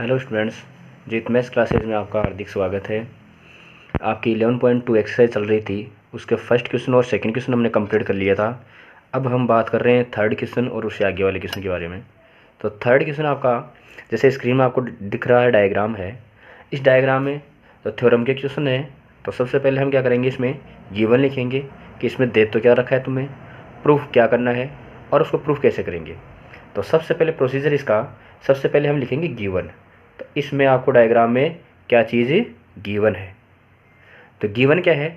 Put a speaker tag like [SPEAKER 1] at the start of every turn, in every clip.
[SPEAKER 1] Hello students, जीत maths classes में आपका हार्दिक स्वागत है। आपकी 11.2 एक्सरसाइज चल रही थी, उसके फर्स्ट क्वेश्चन और सेकंड क्वेश्चन हमने कंप्लीट कर लिया था। अब हम बात कर रहे हैं थर्ड क्वेश्चन और उससे आगे वाले क्वेश्चन के बारे में। तो थर्ड क्वेश्चन आपका, जैसे स्क्रीन में आपको दिख रहा है डायग्राम है, इस डायग्राम में तो थ्योरम के क्वेश्चन है। तो सबसे पहले हम क्या करेंगे, इसमें गिवन लिखेंगे कि इसमें दे तो क्या रखा है तुम्हें, प्रूफ क्या करना है और उसको प्रूफ कैसे करेंगे। तो सबसे पहले प्रोसीजर इसका, सबसे पहले हम लिखेंगे गिवन। तो इसमें आपको डायग्राम में क्या चीज़ गिवन है। तो गिवन क्या है,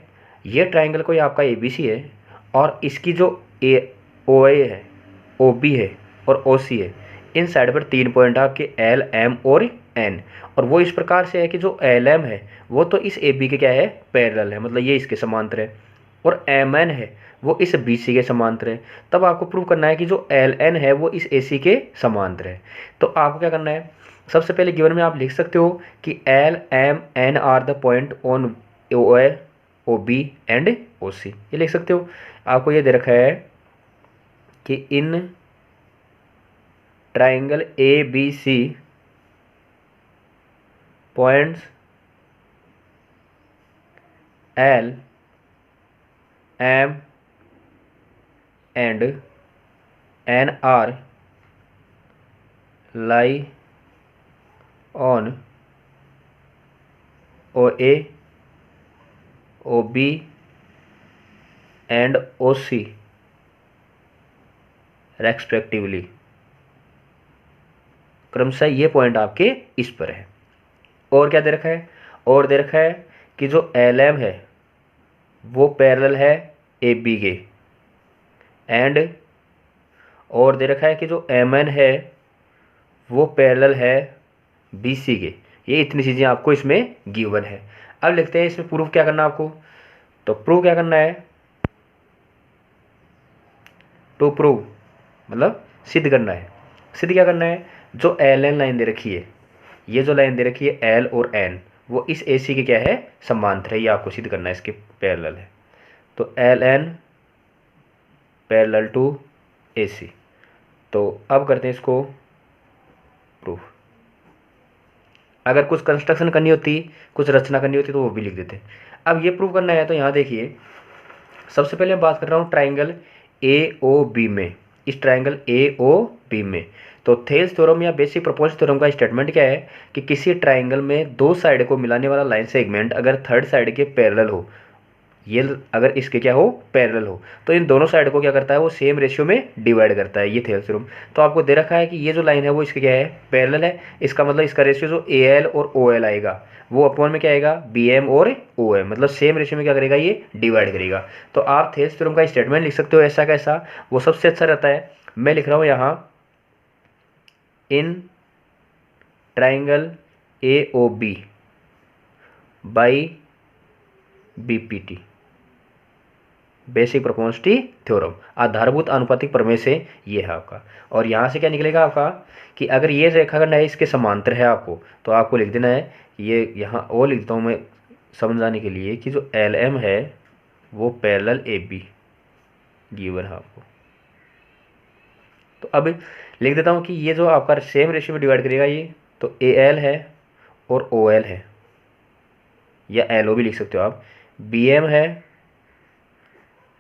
[SPEAKER 1] ये ट्राइंगल कोई आपका ए बी सी है और इसकी जो ए ओ ए है, ओ बी है और ओ सी है, इन साइड पर 3 पॉइंट आपके एल एम और एन। और वो इस प्रकार से है कि जो एल एम है वो तो इस ए बी के क्या है, पैरेलल है, मतलब ये इसके समांतर है। और एम एन है वो इस बी सी के समांतर है। तब आपको प्रूव करना है कि जो एल एन है वो इस ए सी के समांतर है। तो आपको क्या करना है, सबसे पहले गिवन में आप लिख सकते हो कि L M N R the point on O A O B and O C, ये लिख सकते हो। आपको ये दे रखा है कि in triangle A B C points L M and N R lie on O A O B and O C respectively. क्रमशः ये पॉइंट आपके इस पर है। और क्या दे रखा है, और दे रखा है कि जो एल एम है वो पैरेलल है ए बी के, एंड और दे रखा है कि जो एम एन है वो पैरेलल है बी सी के। ये इतनी चीज़ें आपको इसमें गिवन है। अब लिखते हैं इसमें प्रूफ क्या करना है आपको। तो प्रूफ क्या करना है, टू प्रूव मतलब सिद्ध करना है। सिद्ध क्या करना है, जो एल एन लाइन दे रखी है, ये जो लाइन दे रखी है एल और एन, वो इस ए सी के क्या है, समांतर है। ये आपको सिद्ध करना है, इसके पैरेलल है। तो एल एन पैरेलल टू ए सी। तो अब करते हैं इसको प्रूफ। अगर कुछ कंस्ट्रक्शन करनी होती, कुछ रचना करनी होती तो वो भी लिख देते। अब ये प्रूव करना है, तो यहाँ देखिए सबसे पहले मैं बात कर रहा हूँ ट्राइंगल ए ओ बी में। इस ट्राइंगल ए ओ बी में तो थेल्स थ्योरम या बेसिक प्रोपोर्शन थ्योरम का स्टेटमेंट क्या है कि किसी ट्राइंगल में दो साइड को मिलाने वाला लाइन सेगमेंट अगर थर्ड साइड के पैरेलल हो, ये अगर इसके क्या हो, पैरेलल हो, तो इन दोनों साइड को क्या करता है, वो सेम रेशियो में डिवाइड करता है। ये थेल्स थ्योरम। तो आपको दे रखा है कि ये जो लाइन है वो इसके क्या है, पैरेलल है। इसका मतलब इसका रेशियो जो ए एल और ओ एल आएगा वो अपॉन में क्या आएगा, बी एम और ओ एम, मतलब सेम रेशियो में क्या करेगा, ये डिवाइड करेगा। तो आप थेल्स थ्योरम का स्टेटमेंट लिख सकते हो ऐसा कैसा, वो सबसे अच्छा रहता है। मैं लिख रहा हूँ यहाँ in triangle A O B by B P T, basic proportionality theorem, आधारभूत आनुपातिक प्रमेय से ये है आपका। और यहाँ से क्या निकलेगा आपका कि अगर ये रेखाखंड है इसके समांतर है आपको, तो आपको लिख देना है, ये यहाँ और लिखता हूँ मैं समझाने के लिए, कि जो एल एम है वो पैरेलल ए बी गिवन है आपको। तो अब लिख देता हूँ कि ये जो आपका सेम रेशियो में डिवाइड करेगा ये, तो ए एल है और ओ एल है, या एल ओ भी लिख सकते हो आप, बी एम है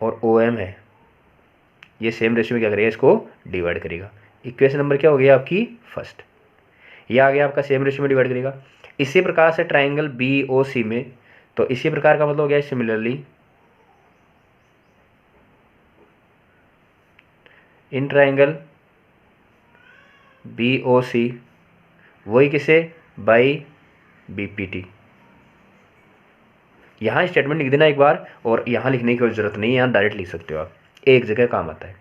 [SPEAKER 1] और ओ एम है, ये सेम रेशियो में क्या करेगा, इसको डिवाइड करेगा। इक्वेशन नंबर क्या हो गया आपकी, फर्स्ट। ये आ गया आपका सेम रेशियो में डिवाइड करेगा। इसी प्रकार से ट्राइंगल बी ओ सी में, तो इसी प्रकार का मतलब हो गया similarly in triangle B O C, वही किसे, बाई बी पी टी। यहाँ स्टेटमेंट लिख देना एक बार, और यहाँ लिखने की कोई जरूरत नहीं है, यहाँ डायरेक्ट लिख सकते हो आप, एक जगह काम आता है।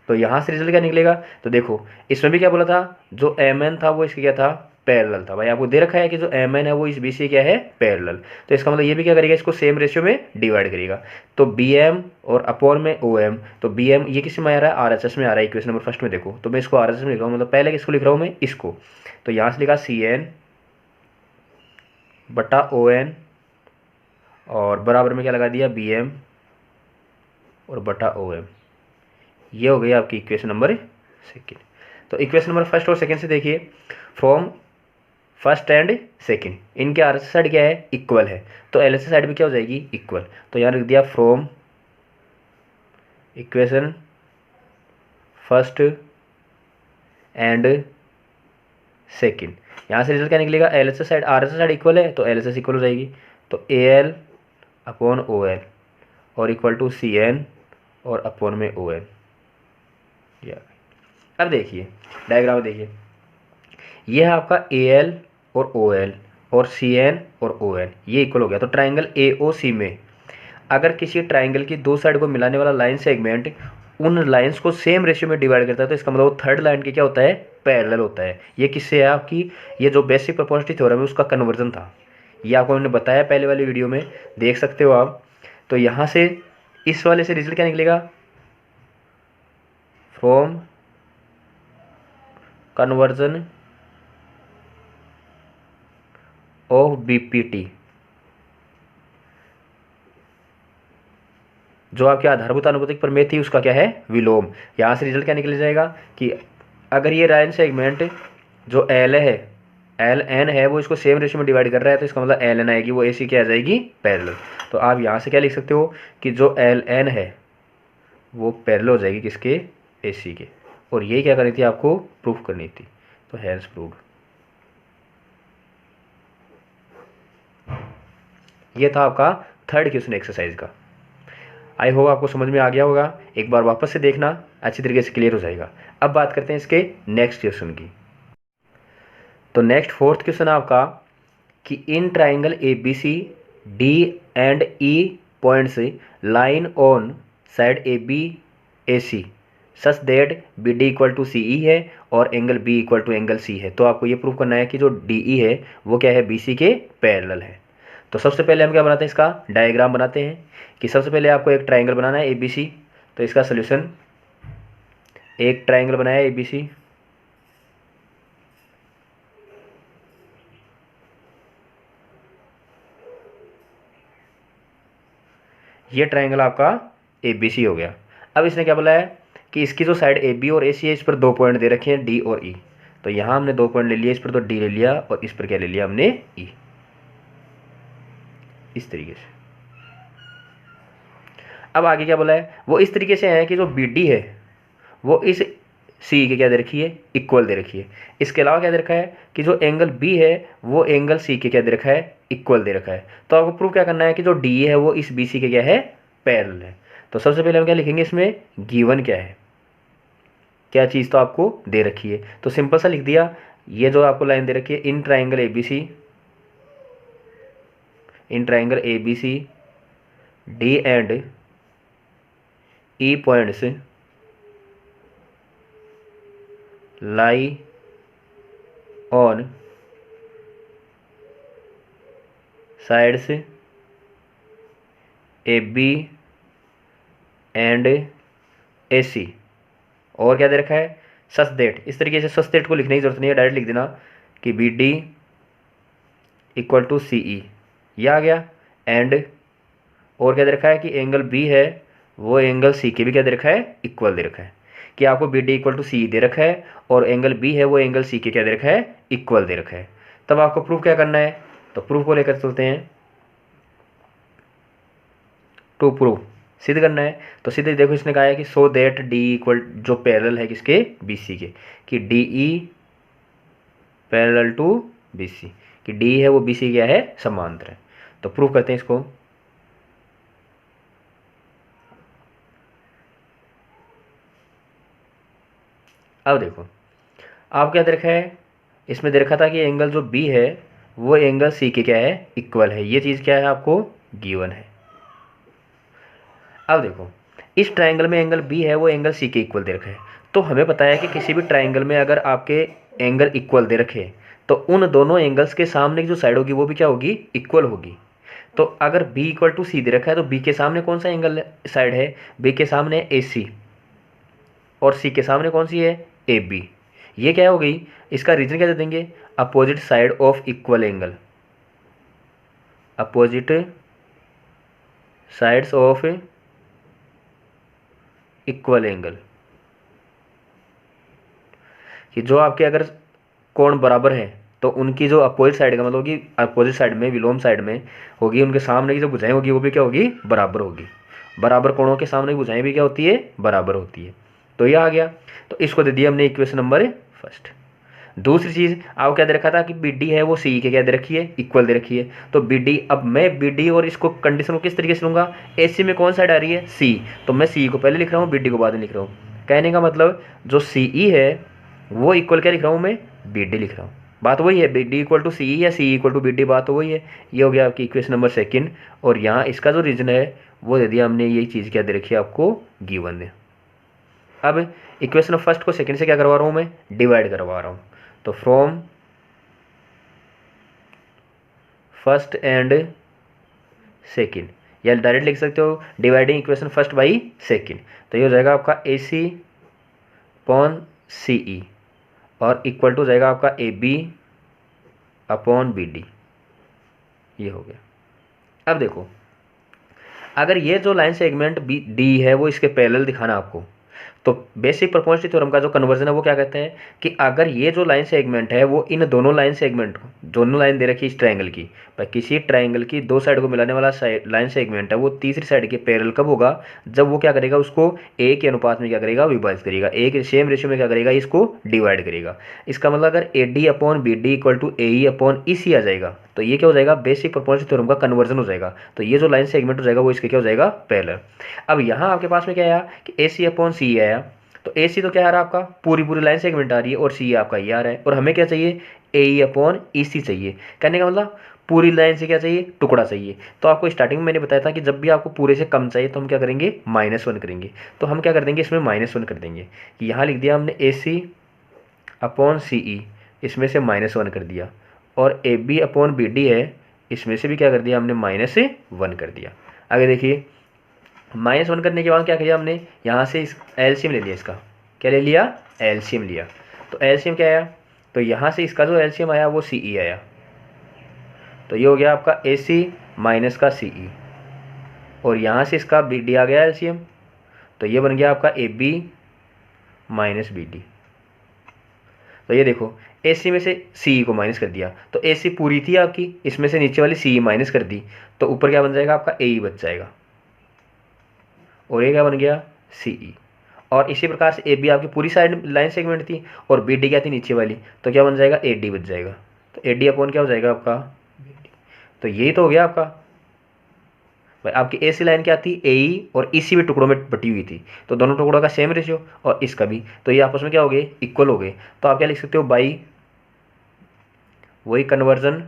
[SPEAKER 1] तो यहाँ से रिजल्ट क्या निकलेगा, तो देखो इसमें भी क्या बोला था, जो एम एन था वो इसके क्या था, पैरेलल था। भाई आपको दे रखा है कि जो एम एन है वो इस बी सी क्या है, पैरेलल। तो इसका मतलब ये भी क्या करेगा, इसको सेम रेशियो में डिवाइड करेगा। तो बी एम और अपॉन में ओ एम, तो बी एम ये किस में आ रहा है, आर एच एस में आ रहा है। इक्वेशन नंबर फर्स्ट में देखो, तो मैं इसको आर एच एस में लिख रहा हूँ, मतलब पहले किसको लिख रहा हूँ मैं, इसको। तो यहाँ से लिखा सी एन बटा ओ एन, और बराबर में क्या लगा दिया, बी एम और बटा ओ एम। ये हो गई आपकी इक्वेशन नंबर सेकेंड। तो इक्वेशन नंबर फर्स्ट और सेकेंड से देखिए, फ्रॉम फर्स्ट एंड सेकंड, इनके आर एस साइड क्या है, इक्वल है, तो एल एस साइड भी क्या हो जाएगी, इक्वल। तो यहाँ लिख दिया from equation first and second. यहाँ से रिजल्ट क्या निकलेगा, L S side R S side equal है तो एल एस इक्वल हो जाएगी, तो A L upon O L और इक्वल टू सी एन और अपॉन में ओ एन। अब देखिए डायग्राम देखिए, ये है आपका ए एल और ओ एल और सी एन और ओ एन, ये इक्वल हो गया। तो ट्राइंगल ए ओ सी में अगर किसी ट्राइंगल की दो साइड को मिलाने वाला लाइन सेगमेंट उन लाइंस को सेम रेशियो में डिवाइड करता है, तो इसका मतलब वो थर्ड लाइन की क्या होता है, पैरेलल होता है। ये किससे है, आपकी ये जो बेसिक प्रोपोर्शनलिटी थ्योरम है उसका कन्वर्जन था, ये आपको मैंने बताया पहले वाली वीडियो में, देख सकते हो आप। तो यहाँ से इस वाले से रिजल्ट क्या निकलेगा, फ्रॉम कन्वर्जन ऑफ बीपीटी, जो आपकी आधारभूत आनुपातिक प्रमेय थी उसका क्या है, विलोम। यहाँ से रिजल्ट क्या निकल जाएगा कि अगर ये लाइन सेगमेंट जो एल है, एल एन है, वो इसको सेम रेशियो में डिवाइड कर रहा है, तो इसका मतलब एल एन आएगी, वो ए सी क्या आ जाएगी, पैरेलल। तो आप यहाँ से क्या लिख सकते हो कि जो एल एन है वो पैरेलल हो जाएगी किसके, ए सी के। और ये क्या करनी थी, आपको प्रूफ करनी थी, तो हैंस प्रूव्ड। ये था आपका थर्ड क्वेश्चन एक्सरसाइज का। आई होप आपको समझ में आ गया होगा, एक बार वापस से देखना, अच्छी तरीके से क्लियर हो जाएगा। अब बात करते हैं इसके नेक्स्ट क्वेश्चन की। तो नेक्स्ट फोर्थ क्वेश्चन आपका कि in triangle A B C D and E points line on side A B A C such that B D equal to C E है और angle B equal to angle C है। तो आपको ये prove करना है कि जो डी ई है वो क्या है, बी सी के पैरेलल है। तो सबसे पहले हम क्या बनाते हैं, इसका डायग्राम बनाते हैं कि सबसे पहले आपको एक ट्राइंगल बनाना है ए बी सी। तो इसका सोल्यूशन, एक ट्राइंगल बनाया ए बी सी, ये ट्राइंगल आपका ए बी सी हो गया। अब इसने क्या बोला है कि इसकी जो साइड ए बी और ए सी है इस पर दो पॉइंट दे रखे हैं डी और ई। तो यहाँ हमने दो पॉइंट ले लिया, इस पर तो डी ले लिया और इस पर क्या ले लिया हमने, ई, इस तरीके से। अब आगे क्या बोला है, वो इस तरीके से है कि जो बी डी है वो इस सी के क्या दे रखी है, इक्वल दे रखी है। इसके अलावा क्या दे रखा है कि जो एंगल बी है वो एंगल सी के क्या दे रखा है, इक्वल दे रखा है। तो आपको प्रूफ क्या करना है कि जो डी है वो इस बी सी के क्या है, पैरेलल है। तो सबसे पहले हम क्या लिखेंगे, इसमें गिवन क्या है, क्या चीज़ तो आपको दे रखी है। तो सिंपल सा लिख दिया, ये जो आपको लाइन दे रखी है, in triangle A B C, in triangle A B C D and E points lie on sides A B and A C. और क्या दे रखा है, सच दैट। इस तरीके से सच दैट को लिखने की जरूरत नहीं है, डायरेक्ट लिख देना कि B D equal to C ई, यह आ गया। एंड और क्या दे रखा है कि एंगल बी है वो एंगल सी के भी क्या दे रखा है, इक्वल दे रखा है। कि आपको बी डी इक्वल टू सी दे रखा है और एंगल बी है वो एंगल सी के क्या दे रखा है, इक्वल दे रखा है। तब आपको प्रूफ क्या करना है, तो प्रूफ को लेकर चलते हैं। टू प्रूफ सिद्ध करना है, तो सिद्ध देखो इसने कहा है कि सो दैट डी इक्वल, जो पैरेलल है किसके, बी सी के, कि D E parallel to B C, कि डी है वो बी सी क्या है, समांतर है। तो प्रूफ करते हैं इसको। अब देखो आप क्या दे रखा है, इसमें दे रखा था कि एंगल जो बी है वो एंगल सी के क्या है, इक्वल है। ये चीज़ क्या है, आपको गिवन है। अब देखो इस ट्राइंगल में एंगल बी है वो एंगल सी के इक्वल दे रखा है। तो हमें पता है कि किसी भी ट्राइंगल में अगर आपके एंगल इक्वल दे रखे तो उन दोनों एंगल्स के सामने की जो साइड होगी वो भी क्या होगी, इक्वल होगी। तो अगर b इक्वल टू सी दे रखा है तो b के सामने कौन सा एंगल साइड है, b के सामने ए सी और c के सामने कौन सी है, ए बी। ये क्या हो गई, इसका रीजन क्या दे देंगे, opposite side of equal angle, opposite sides of equal angle. कि जो आपके अगर कोण बराबर है तो उनकी जो अपोजिट साइड का मतलब कि अपोजिट साइड में विलोम साइड में होगी, उनके सामने की जो भुजाएं होगी वो भी क्या होगी, बराबर होगी। बराबर कोणों के सामने की भुजाएं भी क्या होती है, बराबर होती है। तो ये आ गया। तो इसको दे दिया हमने इक्वेशन नंबर फर्स्ट। दूसरी चीज़ आपको क्या दे रखा था कि बी डी है वो सी के क्या दे रखी है, इक्वल दे रखी है। तो बी डी, अब मैं बी डी और इसको कंडीशन को किस तरीके से लूँगा, ए सी में कौन साइड आ रही है, सी, तो मैं सी को पहले लिख रहा हूँ, बी डी को बाद में लिख रहा हूँ। कहने का मतलब जो सी ई है वो इक्वल क्या लिख रहा हूँ मैं, बी डी लिख रहा हूँ। बात वही है, B D equal to C ई या सी इक्वल टू बी डी, बात तो वही है। ये हो गया आपकी इक्वेशन नंबर सेकंड। और यहाँ इसका जो रीजन है वो दे दिया हमने, यही चीज़ क्या दे रखी है आपको, गिवन है। अब इक्वेशन ऑफ फर्स्ट को सेकंड से क्या करवा रहा हूँ मैं, डिवाइड करवा रहा हूँ। तो फ्रॉम फर्स्ट एंड सेकंड, या डायरेक्ट लिख सकते हो dividing equation first by second. तो ये हो जाएगा आपका ए सी अपॉन सी ई और इक्वल टू जाएगा आपका A B upon B D. ये हो गया। अब देखो, अगर ये जो लाइन सेगमेंट बी डी है वो इसके पैरेलल दिखाना आपको, तो बेसिक प्रोपोर्शनलिटी थ्योरम का जो कन्वर्जन है वो क्या कहते हैं कि अगर ये जो लाइन सेगमेंट है वो इन दोनों लाइन सेगमेंट को, दोनों लाइन दे रखी है इस ट्रायंगल की, पर किसी ट्रायंगल की दो साइड को मिलाने वाला लाइन सेगमेंट है वो तीसरी साइड के पैरेलल कब होगा, जब वो क्या करेगा, उसको ए के अनुपात में क्या करेगा, विभाजित करेगा, ए के सेम रेशियो में क्या करेगा, इसको डिवाइड करेगा। इसका मतलब अगर A D upon B D equal to A E upon E C आ जाएगा तो ये क्या हो जाएगा, बेसिक प्रोपोर्शनलिटी थ्योरम का कन्वर्जन हो जाएगा। तो ये जो लाइन सेगमेंट हो जाएगा वो इसके क्या हो जाएगा, पैरेलल। अब यहाँ आपके पास में क्या आया कि ए सी अपॉन सी आया, तो ए सी तो क्या आ रहा है आपका, पूरी पूरी लाइन सेगमेंट आ रही है, और सी आपका ये आ रहा है, और हमें क्या चाहिए, ए ई अपॉन ई सी चाहिए। कहने का मतलब पूरी लाइन से क्या चाहिए, टुकड़ा चाहिए। तो आपको स्टार्टिंग में मैंने बताया था कि जब भी आपको पूरे से कम चाहिए तो हम क्या करेंगे, -1 करेंगे। तो हम क्या कर देंगे, इसमें -1 कर देंगे। यहाँ लिख दिया हमने ए सी अपॉन सी ई, इसमें से -1 कर दिया, और A B upon B D है, इसमें से भी क्या कर दिया हमने, -1 कर दिया। आगे देखिए, -1 करने के बाद क्या किया हमने, यहाँ से इस एलसीएम ले लिया, इसका क्या ले लिया, एलसीएम लिया। तो एलसीएम क्या आया, तो यहाँ से इसका जो एलसीएम आया वो सी ई आया। तो ये हो गया आपका ए सी माइनस का सी ई, और यहाँ से इसका बी डी आ गया एलसीएम, तो ये बन गया आपका A B minus B D. तो ये देखो, ए सी में से सी ई को माइनस कर दिया, तो ए सी पूरी थी आपकी, इसमें से नीचे वाली सी ई माइनस कर दी, तो ऊपर क्या बन जाएगा आपका, ए ई बच जाएगा, और ये क्या बन गया, सी ई। और इसी प्रकार से ए बी आपकी पूरी साइड लाइन सेगमेंट थी, और बी डी क्या थी, नीचे वाली, तो क्या बन जाएगा, ए डी बच जाएगा। तो ए डी अपॉन क्या हो जाएगा आपका, तो यही तो हो गया आपका। भाई आपकी ए सी लाइन क्या थी, ए ई और ई सी भी टुकड़ों में बटी हुई थी, तो दोनों टुकड़ों का सेम रेशियो, और इसका भी, तो ये आपस में क्या हो गए, इक्वल हो गए। तो आप क्या लिख सकते हो, बाई वही conversion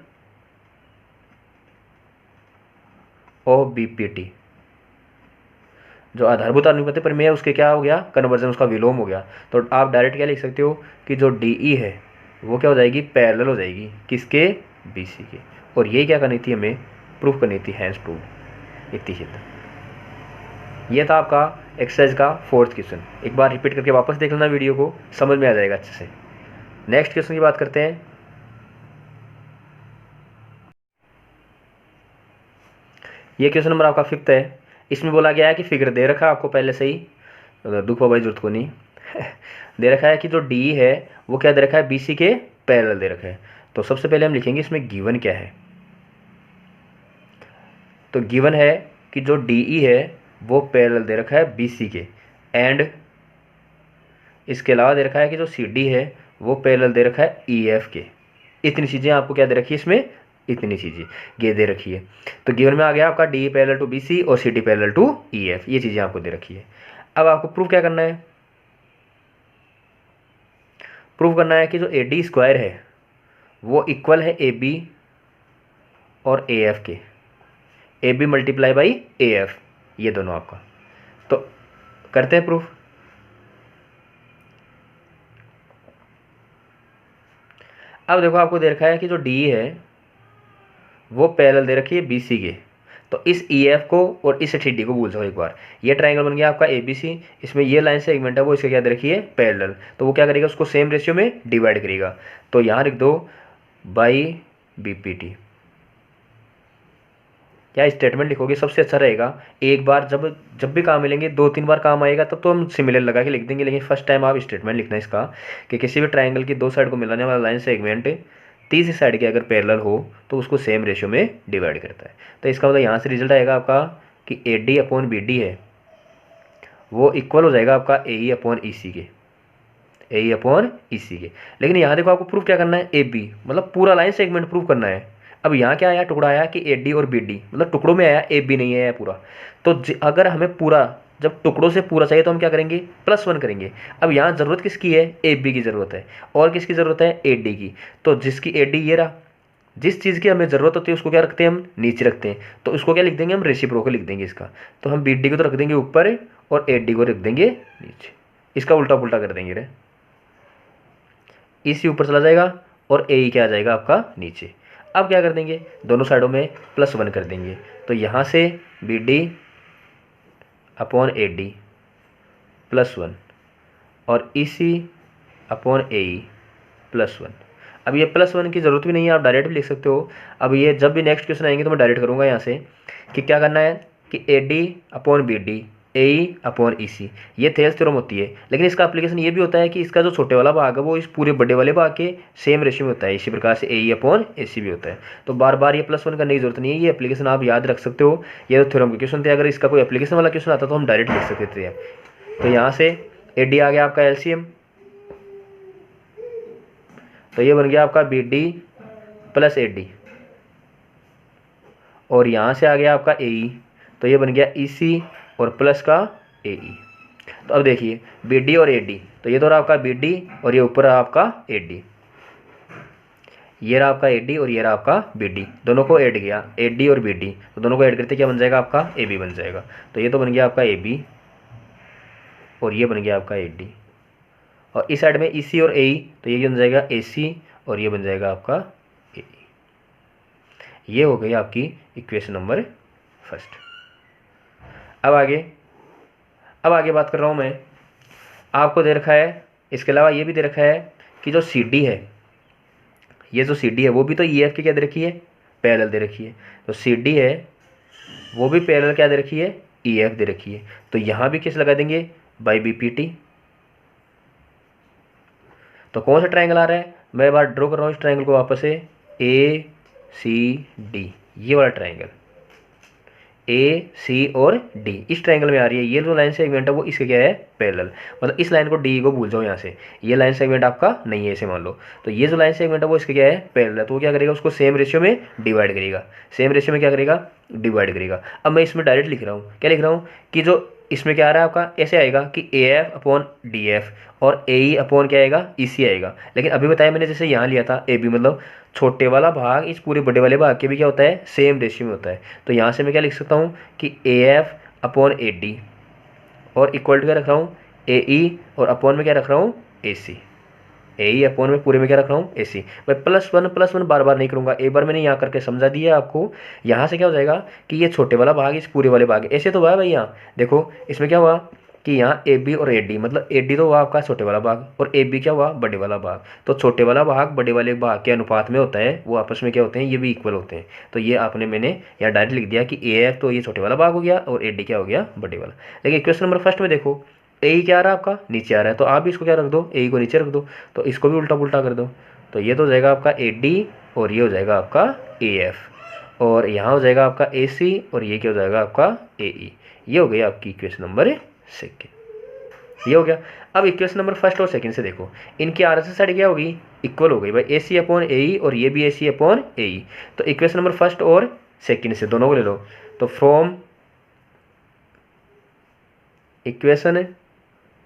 [SPEAKER 1] of B P T, जो आधारभूत अनुपात है पर मैं उसके क्या हो गया, कन्वर्जन, उसका विलोम हो गया। तो आप डायरेक्ट क्या लिख सकते हो कि जो डी ई है वो क्या हो जाएगी, पैरेलल हो जाएगी किसके, बी सी के। और ये क्या करनी थी, हमें प्रूफ करनी थी, हैंस प्रूफ। इतनी ही था, ये था आपका एक्सरसाइज का 4th क्वेश्चन। एक बार रिपीट करके वापस देख लेना वीडियो को, समझ में आ जाएगा अच्छे से। नेक्स्ट क्वेश्चन की बात करते हैं। ये क्वेश्चन नंबर आपका 5th है। इसमें बोला गया है कि फिगर दे रखा है आपको पहले से ही, दुख भाई जरूरत को नहीं दे रखा है कि जो डी है वो क्या दे रखा है, बी सी के पैरेलल दे रखा है। तो सबसे पहले हम लिखेंगे इसमें गिवन क्या है। तो गिवन है कि जो डी ई है वो पैरेलल दे रखा है बी सी के, एंड इसके अलावा दे रखा है कि जो सी डी है वो पैरेलल दे रखा है ई एफ के। इतनी चीज़ें आपको क्या दे रखी है इसमें, इतनी चीज़ें ये दे रखी है। तो गिवन में आ गया आपका D parallel to B C और C D parallel to E F, ये चीज़ें आपको दे रखी है। अब आपको प्रूफ क्या करना है, प्रूफ करना है कि जो ए डी स्क्वायर है वो इक्वल है ए बी और ए एफ के, A B multiply by A F, ये दोनों आपका। तो करते हैं प्रूफ। अब देखो आपको दे रखा है कि जो डी है वो पैरेलल दे रखी है बी सी के, तो इस ई एफ को और इस टी डी को भूल जाओ एक बार। ये ट्राइंगल बन गया आपका ए बी सी, इसमें ये लाइन सेगमेंट है वो इसके क्या दे रखी है, पैरेलल, तो वो क्या करेगा, उसको सेम रेशियो में डिवाइड करेगा। तो यहाँ लिख दो बाई बी पी टी। क्या स्टेटमेंट लिखोगे सबसे अच्छा रहेगा, एक बार जब भी काम मिलेंगे 2-3 बार काम आएगा तब तो हम सिमिलर लगा के लिख देंगे, लेकिन फर्स्ट टाइम आप स्टेटमेंट लिखना इसका कि किसी भी ट्राइंगल की दो साइड को मिलाने वाला लाइन सेगमेंट तीसरी साइड के अगर पैरेलल हो तो उसको सेम रेशियो में डिवाइड करता है। तो इसका मतलब यहाँ से रिजल्ट आएगा आपका कि A D upon B D है वो इक्वल हो जाएगा आपका ए ई अपॉन ई सी के, ए ई अपॉन ई सी के। लेकिन यहाँ देखो आपको प्रूफ क्या करना है, ए बी मतलब पूरा लाइन सेगमेंट प्रूफ करना है। अब यहाँ क्या आया, टुकड़ा आया कि ए डी और बी डी, मतलब टुकड़ों में आया, ए बी नहीं आया पूरा। तो अगर हमें पूरा, जब टुकड़ों से पूरा चाहिए तो हम क्या करेंगे, +1 करेंगे। अब यहाँ ज़रूरत किसकी है, ए बी की ज़रूरत है, और किसकी ज़रूरत है, ए डी की। तो जिसकी ए डी ये रहा, जिस चीज़ की हमें ज़रूरत होती है उसको क्या रखते हैं हम, नीचे रखते हैं। तो उसको क्या लिख देंगे हम, रेसिप्रोकल लिख देंगे इसका। तो हम बी डी को तो रख देंगे ऊपर और ए डी को रख देंगे नीचे, इसका उल्टा पुल्टा कर देंगे रे, इसी ऊपर चला जाएगा और ए क्या आ जाएगा आपका नीचे। अब क्या कर देंगे, दोनों साइडों में +1 कर देंगे। तो यहाँ से B D upon A D +1 और ई सी अपॉन ए ई +1। अब ये +1 की ज़रूरत भी नहीं है, आप डायरेक्ट भी लिख सकते हो। अब ये जब भी नेक्स्ट क्वेश्चन आएंगे तो मैं डायरेक्ट करूँगा यहाँ से कि क्या करना है कि A D upon B D A E upon E C, ये थेल्स थ्योरम होती है। लेकिन इसका एप्लीकेशन ये भी होता है कि इसका जो छोटे वाला भाग है वो इस पूरे बड़े वाले भाग के सेम रेशियो में होता है। इसी प्रकार से ए ई अपॉन ए सी भी होता है। तो बार बार ये +1 करने की जरूरत नहीं है, ये एप्लीकेशन आप याद रख सकते हो। ये तो थ्योरम के क्वेश्चन थे, अगर इसका कोई एप्लीकेशन वाला क्वेश्चन आता तो हम डायरेक्ट लिख सकते थे। तो यहाँ से ए डी आ गया आपका एलसीएम, तो ये बन गया आपका B D plus A D, और यहाँ से आ गया आपका ए ई, तो ये बन गया ई सी और प्लस का ए ई। तो अब देखिए बी डी और ए डी, तो ये तो रहा आपका बी डी और ये ऊपर रहा आपका ए डी, ये रहा आपका ए डी और ये रहा आपका बी डी, दोनों को ऐड किया ए डी और बी डी, तो दोनों को ऐड करते क्या बन जाएगा आपका ए बी बन जाएगा। तो ये तो बन गया आपका ए बी और ये बन गया आपका ए डी, और इस साइड में ई सी और ए ई, तो ये बन जाएगा ए सी और ये बन जाएगा आपका ए ई। ये हो गई आपकी इक्वेशन नंबर फर्स्ट। अब आगे बात कर रहा हूँ मैं, आपको दे रखा है, इसके अलावा ये भी दे रखा है कि जो सी डी है, ये जो सी डी है वो भी तो ई एफ की क्या दे रखी है, पैरेलल दे रखी है। तो सी डी है वो भी पैरेलल क्या दे रखी है, ई एफ दे रखी है। तो यहाँ भी किस लगा देंगे, बाई बी पी टी। तो कौन सा ट्रायंगल आ रहा है, मैं एक बार ड्रॉ कर रहा हूँ इस ट्रायंगल को वापस से, ए सी डी, ये वाला ट्रायंगल ए सी और डी इस ट्रायंगल में आ रही है। ये जो लाइन सेगमेंट है वो इसके क्या है, पैरेलल, मतलब इस लाइन को डी को भूल जाओ यहाँ से, ये लाइन सेगमेंट आपका नहीं है ऐसे मान लो। तो ये जो लाइन सेगमेंट है वो इसके क्या है, पैरेलल, तो वो क्या करेगा, उसको सेम रेशियो में डिवाइड करेगा, सेम रेशियो में क्या करेगा, डिवाइड करेगा। अब मैं इसमें डायरेक्ट लिख रहा हूँ, क्या लिख रहा हूँ कि जो इसमें क्या आ रहा है आपका, ऐसे आएगा कि A F upon D F और ए ई अपॉन क्या आएगा, ई सी आएगा। लेकिन अभी बताया मैंने जैसे यहाँ लिया था ए बी, मतलब छोटे वाला भाग इस पूरे बड़े वाले भाग के भी क्या होता है, सेम रेशियो में होता है। तो यहाँ से मैं क्या लिख सकता हूँ कि A F upon A D और इक्वल टू क्या रख रहा हूँ, ए ई, और अपॉन में क्या रख रहा हूँ, ए सी। ए ई अपॉन में पूरे में क्या रख रहा हूँ, ए सी। मैं +1 बार बार नहीं करूँगा, एक बार मैंने यहाँ करके समझा दिया आपको। यहाँ से क्या हो जाएगा कि ये छोटे वाला भाग इस पूरे वाले भाग, ऐसे तो हुआ है भाई। यहाँ देखो इसमें क्या हुआ कि यहाँ ए बी और ए डी, मतलब ए डी तो हुआ आपका छोटे वाला भाग और ए बी क्या हुआ, बड़े वाला भाग। तो छोटे वाला भाग बड़े वाले भाग के अनुपात में होता है, वो आपस में क्या होते हैं, ये भी इक्वल होते हैं। तो ये आपने मैंने यहाँ डायरेक्ट लिख दिया कि ए एफ तो ये छोटे वाला भाग हो गया और ए डी क्या हो गया, बड़े वाला। लेकिन क्वेश्चन नंबर फर्स्ट में देखो ए ई क्या आ रहा है आपका, नीचे आ रहा है, तो आप भी इसको क्या रख दो, ए ई को नीचे रख दो, तो इसको भी उल्टा पुल्टा कर दो। तो ये तो हो जाएगा आपका ए डी और ये हो जाएगा आपका ए एफ, और यहाँ हो जाएगा आपका ए सी और ये क्या हो जाएगा आपका ए ई। ये हो गई आपकी इक्वेशन नंबर सेकेंड, ये हो गया। अब इक्वेशन नंबर फर्स्ट और सेकंड से देखो, इनकी आर एस एस साइड क्या होगी, इक्वल हो गई भाई, ए सी अपॉन ए ई और ये भी ए सी अपॉन ए ई। तो इक्वेशन नंबर फर्स्ट और सेकंड से दोनों को ले लो। तो from equation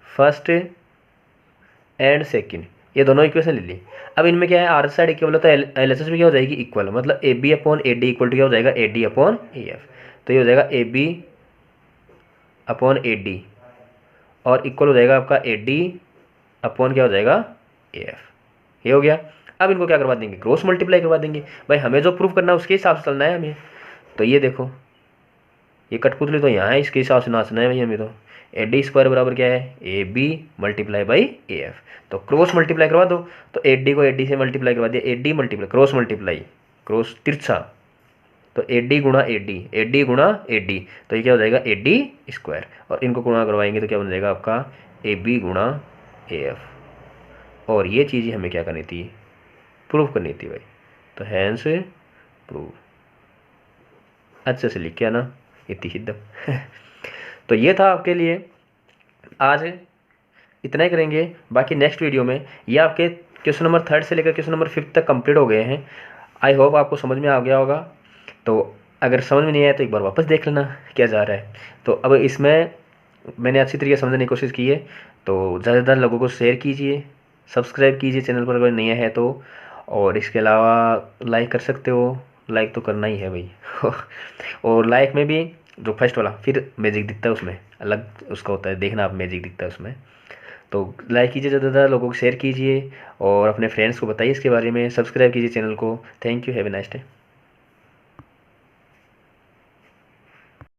[SPEAKER 1] first and second, ये दोनों इक्वेशन ले ली। अब इनमें क्या है, आर एस साइड इक्वल होता है, एल एस एस भी क्या हो जाएगी, इक्वल, मतलब A B upon A D equal to क्या हो जाएगा, A D upon A F. तो ये हो जाएगा A B upon A D और इक्वल हो जाएगा आपका ए डी अपॉन क्या हो जाएगा, ए एफ। ये हो गया। अब इनको क्या करवा देंगे, क्रॉस मल्टीप्लाई करवा देंगे भाई, हमें जो प्रूफ करना है उसके हिसाब से चलना है हमें। तो ये देखो ये कठपुतली तो यहाँ है, इसके हिसाब से नाचना है भाई हमें। तो ए डी स्क्वायर बराबर क्या है, A B multiply by A F. तो क्रॉस मल्टीप्लाई करवा दो, तो ए डी को ए डी से मल्टीप्लाई करवा दिया, A D multiply cross multiply, cross तिरछा, तो ए डी गुणा ए डी, ए डी गुणा ए डी, तो ये क्या हो जाएगा ए डी स्क्वायर, और इनको गुणा करवाएंगे तो क्या बन जाएगा आपका ए बी गुणा ए एफ। और ये चीज़ हमें क्या करनी थी, प्रूफ करनी थी भाई। तो हैंस प्रूव अच्छे से लिख के आना इतनी हिद्दम। तो ये था आपके लिए, आज इतना ही करेंगे। बाकी नेक्स्ट वीडियो में ये आपके क्वेश्चन नंबर 3 से लेकर क्वेश्चन नंबर 5 तक कंप्लीट हो गए हैं। आई होप आपको समझ में आ गया होगा। तो अगर समझ में नहीं आया तो एक बार वापस देख लेना क्या जा रहा है। तो अब इसमें मैंने अच्छी तरीके से समझने की कोशिश की है। तो ज़्यादा से ज़्यादा लोगों को शेयर कीजिए, सब्सक्राइब कीजिए चैनल पर अगर नया है तो, और इसके अलावा लाइक कर सकते हो, लाइक तो करना ही है भाई। और लाइक में भी जो फर्स्ट वाला फिर मैजिक दिखता है उसमें अलग उसका होता है, देखना आप मैजिक दिखता है उसमें। तो लाइक कीजिए, ज़्यादा से ज़्यादा लोगों को शेयर कीजिए और अपने फ्रेंड्स को बताइए इसके बारे में, सब्सक्राइब कीजिए चैनल को। Thank you, have a nice day.